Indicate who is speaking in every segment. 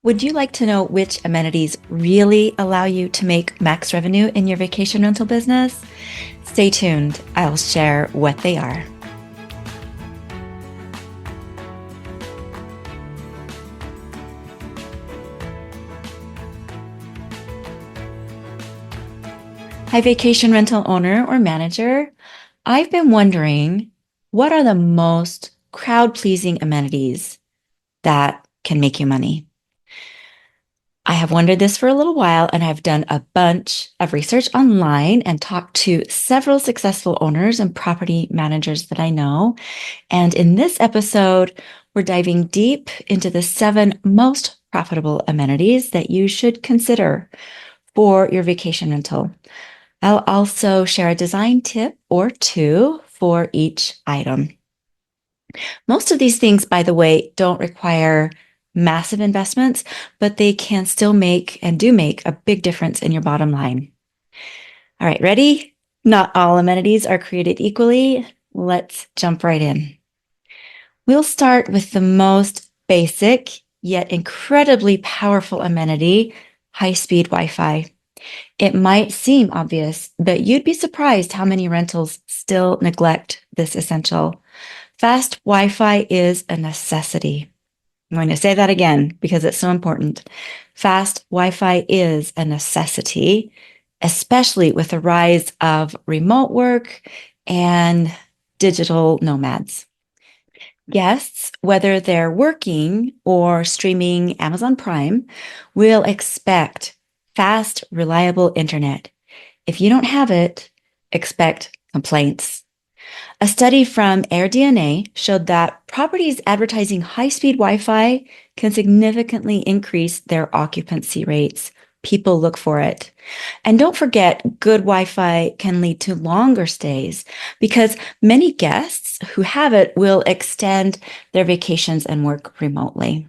Speaker 1: Would you like to know which amenities really allow you to make max revenue in your vacation rental business? Stay tuned. I'll share what they are. Hi, vacation rental owner or manager. I've been wondering, what are the most crowd-pleasing amenities that can make you money? I have wondered this for a little while, and I've done a bunch of research online and talked to several successful owners and property managers that I know. And in this episode, we're diving deep into the 7 most profitable amenities that you should consider for your vacation rental. I'll also share a design tip or two for each item. Most of these things, by the way, don't require massive investments, but they can still make and do make a big difference in your bottom line. All right, ready? Not all amenities are created equally. Let's jump right in. We'll start with the most basic yet incredibly powerful amenity, high-speed Wi-Fi. It might seem obvious, but you'd be surprised how many rentals still neglect this essential. Fast Wi-Fi is a necessity. I'm going to say that again because it's so important. Fast Wi-Fi is a necessity, especially with the rise of remote work and digital nomads. Guests, whether they're working or streaming Amazon Prime, will expect fast, reliable internet. If you don't have it, expect complaints. A study from AirDNA showed that properties advertising high-speed Wi-Fi can significantly increase their occupancy rates. People look for it. And don't forget, good Wi-Fi can lead to longer stays because many guests who have it will extend their vacations and work remotely.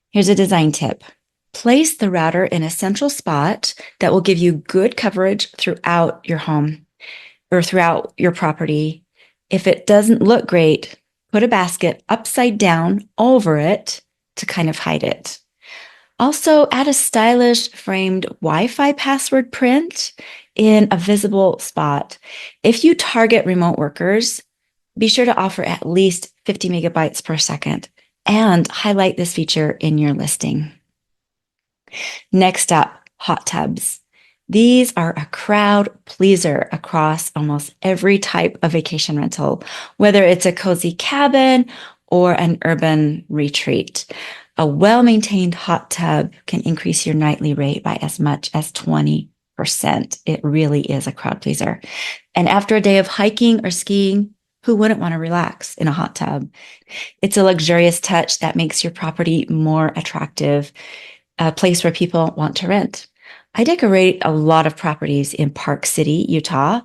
Speaker 1: Here's a design tip. Place the router in a central spot that will give you good coverage throughout your home or throughout your property. If it doesn't look great, put a basket upside down over it to kind of hide it. Also, add a stylish framed Wi-Fi password print in a visible spot. If you target remote workers, be sure to offer at least 50 megabytes per second and highlight this feature in your listing. Next up, hot tubs. These are a crowd pleaser across almost every type of vacation rental, whether it's a cozy cabin or an urban retreat. A well-maintained hot tub can increase your nightly rate by as much as 20%. It really is a crowd pleaser. And after a day of hiking or skiing, who wouldn't want to relax in a hot tub? It's a luxurious touch that makes your property more attractive, a place where people want to rent. I decorate a lot of properties in Park City, Utah,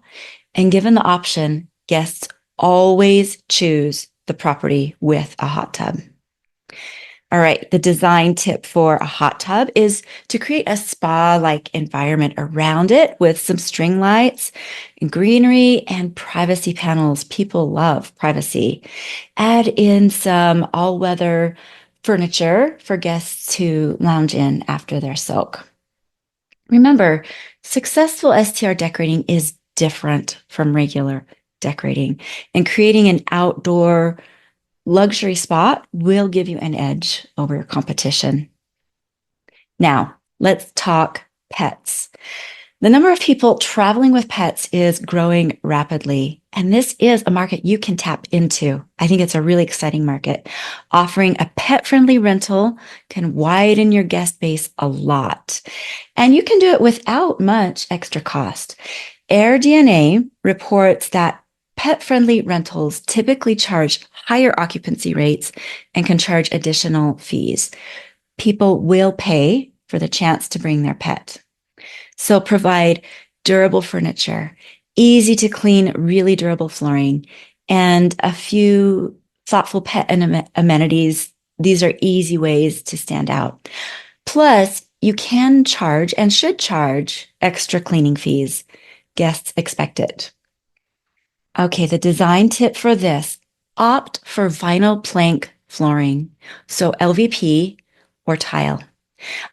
Speaker 1: and given the option, guests always choose the property with a hot tub. All right, the design tip for a hot tub is to create a spa-like environment around it with some string lights, greenery, and privacy panels. People love privacy. Add in some all-weather furniture for guests to lounge in after their soak. Remember, successful STR decorating is different from regular decorating, and creating an outdoor luxury spot will give you an edge over your competition. Now, let's talk pets. The number of people traveling with pets is growing rapidly, and this is a market you can tap into. I think it's a really exciting market. Offering a pet-friendly rental can widen your guest base a lot, and you can do it without much extra cost. AirDNA reports that pet-friendly rentals typically charge higher occupancy rates and can charge additional fees. People will pay for the chance to bring their pet. So provide durable furniture, easy to clean, really durable flooring, and a few thoughtful pet amenities. These are easy ways to stand out. Plus, you can charge and should charge extra cleaning fees. Guests expect it. Okay, the design tip for this, opt for vinyl plank flooring. So LVP or tile.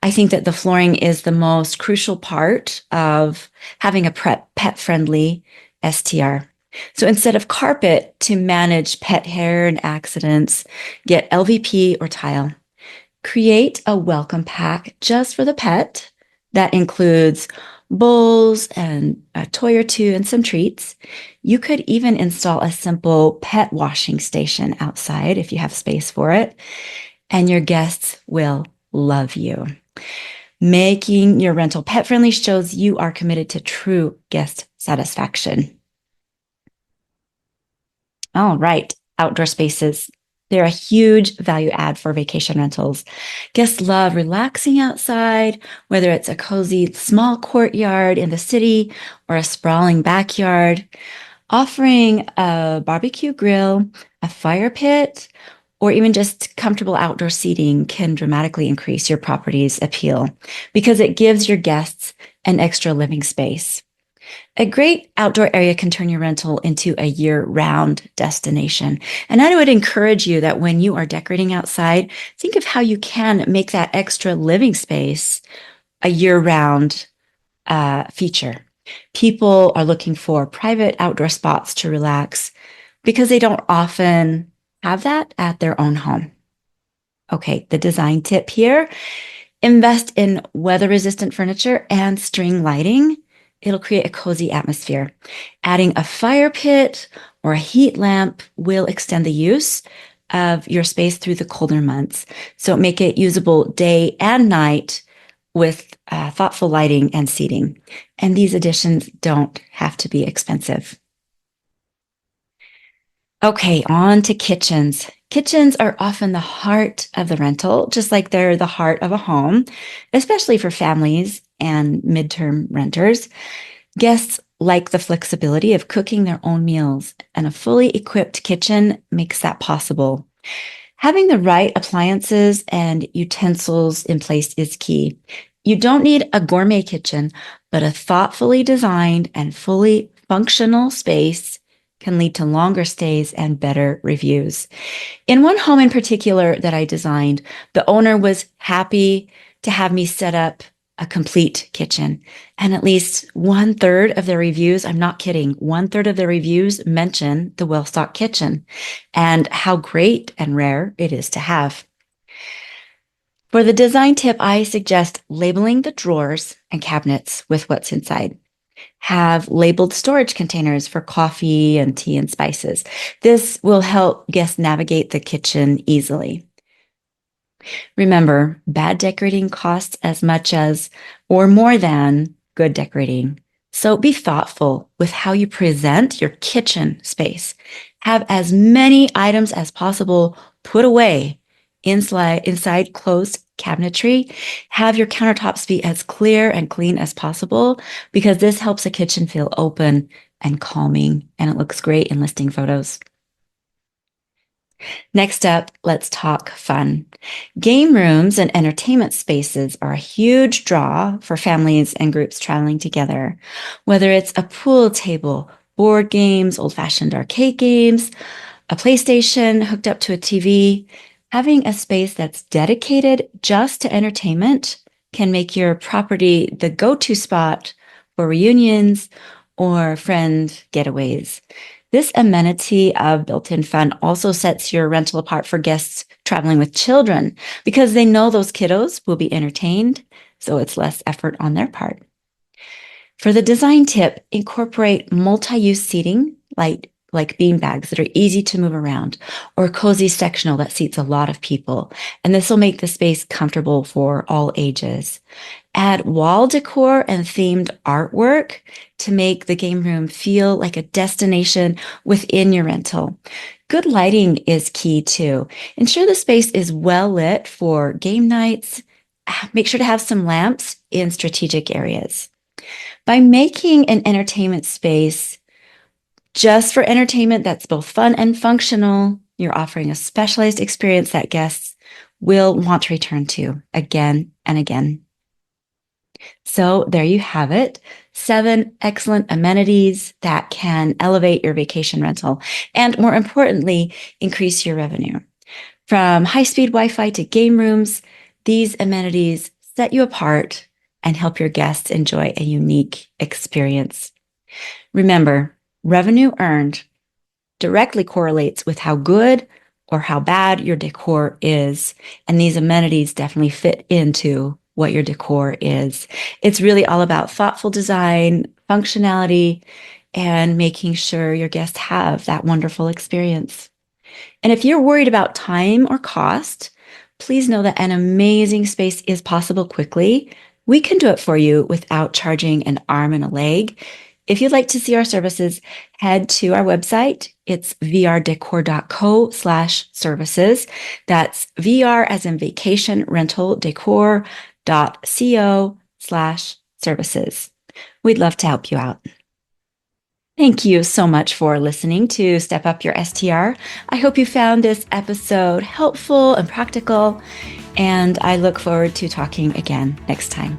Speaker 1: I think that the flooring is the most crucial part of having a pet-friendly STR. So instead of carpet to manage pet hair and accidents, get LVP or tile. Create a welcome pack just for the pet that includes bowls and a toy or two and some treats. You could even install a simple pet washing station outside if you have space for it, and your guests will love you. Making your rental pet friendly shows you are committed to true guest satisfaction. All right, outdoor spaces. They're a huge value add for vacation rentals. Guests love relaxing outside, whether it's a cozy small courtyard in the city or a sprawling backyard. Offering a barbecue grill, a fire pit, or even just comfortable outdoor seating can dramatically increase your property's appeal because it gives your guests an extra living space. A great outdoor area can turn your rental into a year-round destination. And I would encourage you that when you are decorating outside, think of how you can make that extra living space a year-round feature. People are looking for private outdoor spots to relax because they don't often have that at their own home. Okay, the design tip here, invest in weather-resistant furniture and string lighting. It'll create a cozy atmosphere. Adding a fire pit or a heat lamp will extend the use of your space through the colder months. So make it usable day and night with thoughtful lighting and seating. And these additions don't have to be expensive. Okay, on to kitchens. Kitchens are often the heart of the rental, just like they're the heart of a home, especially for families and midterm renters. Guests like the flexibility of cooking their own meals, and a fully equipped kitchen makes that possible. Having the right appliances and utensils in place is key. You don't need a gourmet kitchen, but a thoughtfully designed and fully functional space can lead to longer stays and better reviews. In one home in particular that I designed, the owner was happy to have me set up a complete kitchen. And at least 1/3 of their reviews, I'm not kidding, 1/3 of their reviews mention the well-stocked kitchen and how great and rare it is to have. For the design tip, I suggest labeling the drawers and cabinets with what's inside. Have labeled storage containers for coffee and tea and spices. This will help guests navigate the kitchen easily. Remember, bad decorating costs as much as or more than good decorating. So be thoughtful with how you present your kitchen space. Have as many items as possible put away inside closed cabinetry. Have your countertops be as clear and clean as possible because this helps the kitchen feel open and calming, and it looks great in listing photos. Next up, let's talk fun. Game rooms and entertainment spaces are a huge draw for families and groups traveling together. Whether it's a pool table, board games, old-fashioned arcade games, a PlayStation hooked up to a TV, having a space that's dedicated just to entertainment can make your property the go-to spot for reunions or friend getaways. This amenity of built-in fun also sets your rental apart for guests traveling with children because they know those kiddos will be entertained, so it's less effort on their part. For the design tip, incorporate multi-use seating like bean bags that are easy to move around, or cozy sectional that seats a lot of people. And this will make the space comfortable for all ages. Add wall decor and themed artwork to make the game room feel like a destination within your rental. Good lighting is key too. Ensure the space is well lit for game nights. Make sure to have some lamps in strategic areas. By making an entertainment space just for entertainment that's both fun and functional, you're offering a specialized experience that guests will want to return to again and again. So there you have it, 7 excellent amenities that can elevate your vacation rental and, more importantly, increase your revenue. From high-speed Wi-Fi to game rooms, These amenities set you apart and help your guests enjoy a unique experience. Remember, revenue earned directly correlates with how good or how bad your decor is. And these amenities definitely fit into what your decor is. It's really all about thoughtful design, functionality, and making sure your guests have that wonderful experience. And if you're worried about time or cost, please know that an amazing space is possible quickly. We can do it for you without charging an arm and a leg. If you'd like to see our services, head to our website. It's vrdecor.co/services. That's VR as in vacation rental decor.co/services. We'd love to help you out. Thank you so much for listening to Step Up Your STR. I hope you found this episode helpful and practical, and I look forward to talking again next time.